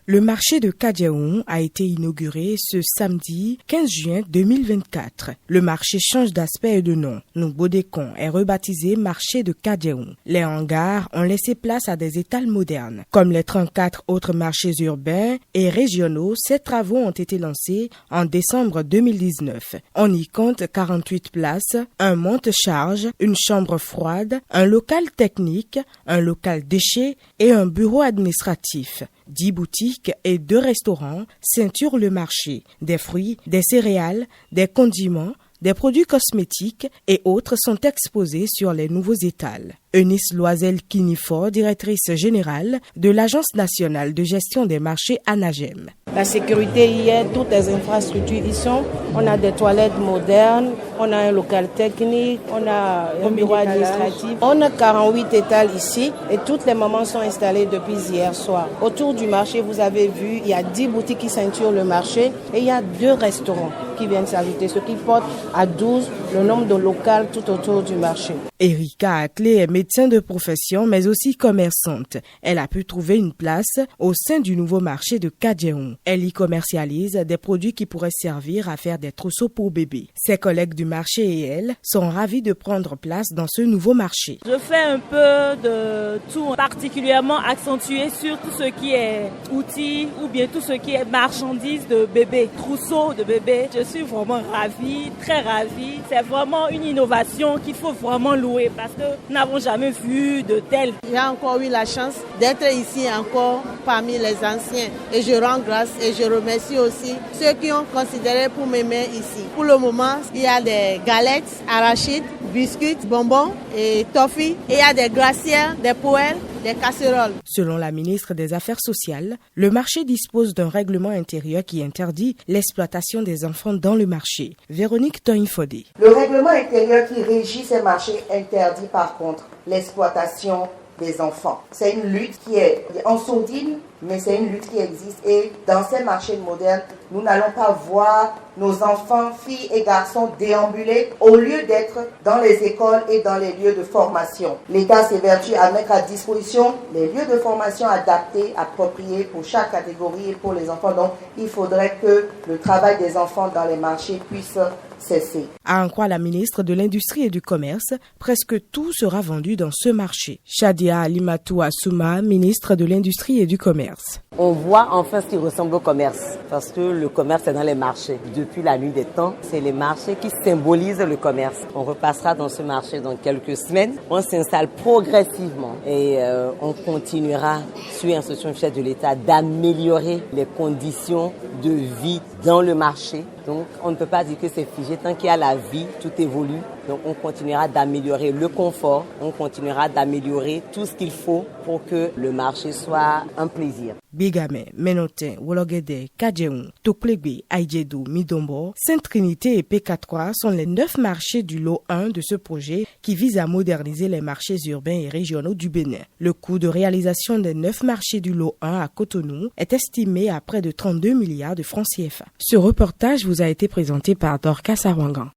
Le marché de Kadjaoun a été inauguré ce samedi 15 juin 2024. Le marché change d'aspect et de nom. Noubodekon est rebaptisé marché de Kadjaoun. Les hangars ont laissé place à des étals modernes. Comme les 34 autres marchés urbains et régionaux, ces travaux ont été lancés en décembre 2019. On y compte 48 places, un monte-charge, une chambre froide, un local technique, un local déchets et un bureau administratif. 10 boutiques et 2 restaurants ceinturent le marché. Des fruits, des céréales, des condiments, des produits cosmétiques et autres sont exposés sur les nouveaux étals. Eunice Loisel-Kinifort, directrice générale de l'Agence nationale de gestion des marchés ANAGEM. La sécurité y est, toutes les infrastructures y sont. On a des toilettes modernes, on a un local technique, on a un bureau administratif. On a 48 étals ici et toutes les mamans sont installées depuis hier soir. Autour du marché, vous avez vu, il y a 10 boutiques qui ceinturent le marché et il y a 2 restaurants qui viennent s'ajouter, ce qui porte à 12 le nombre de locales tout autour du marché. Erika Aclé est médecin de profession mais aussi commerçante. Elle a pu trouver une place au sein du nouveau marché de Kadjaoun. Elle y commercialise des produits qui pourraient servir à faire des trousseaux pour bébés. Ses collègues du marché et elle sont ravis de prendre place dans ce nouveau marché. Je fais un peu de tout, particulièrement accentué sur tout ce qui est outils ou bien tout ce qui est marchandises de bébés, trousseaux de bébés. Je suis vraiment ravie, très ravie. C'est vraiment une innovation qu'il faut vraiment louer parce que nous n'avons jamais vu de tel. J'ai encore eu la chance d'être ici encore parmi les anciens et je rends grâce et je remercie aussi ceux qui ont considéré pour m'aimer ici. Pour le moment, il y a des galettes, arachides, biscuits, bonbons et toffee. Et il y a des glacières, des poêles, des casseroles. Selon la ministre des Affaires sociales, le marché dispose d'un règlement intérieur qui interdit l'exploitation des enfants dans le marché. Véronique Toinfodé. Le règlement intérieur qui régit ces marchés interdit par contre l'exploitation des enfants. C'est une lutte qui est en sourdine, mais c'est une lutte qui existe. Et dans ces marchés modernes, nous n'allons pas voir nos enfants, filles et garçons déambuler au lieu d'être dans les écoles et dans les lieux de formation. L'État s'évertue à mettre à disposition les lieux de formation adaptés, appropriés pour chaque catégorie et pour les enfants. Donc, il faudrait que le travail des enfants dans les marchés puisse cesser. À en croire la ministre de l'Industrie et du Commerce, presque tout sera vendu dans ce marché. Shadia Alimatou Assouma, ministre de l'Industrie et du Commerce. On voit enfin ce qui ressemble au commerce, parce que le commerce est dans les marchés. Depuis la nuit des temps, c'est les marchés qui symbolisent le commerce. On repassera dans ce marché dans quelques semaines. On s'installe progressivement et on continuera, sur instruction du chef de l'État, d'améliorer les conditions de vie dans le marché. Donc on ne peut pas dire que c'est figé. Tant qu'il y a la vie, tout évolue. Donc on continuera d'améliorer le confort, on continuera d'améliorer tout ce qu'il faut pour que le marché soit un plaisir. Bigame, Menotin, Wologede, Kadjaoun, Toklegbe, Aïdjedou, Midombo, Sainte-Trinité et PK3 sont les 9 marchés du lot 1 de ce projet qui vise à moderniser les marchés urbains et régionaux du Bénin. Le coût de réalisation des 9 marchés du lot 1 à Cotonou est estimé à près de 32 milliards de francs CFA. Ce reportage vous a été présenté par Dorcas Awangan.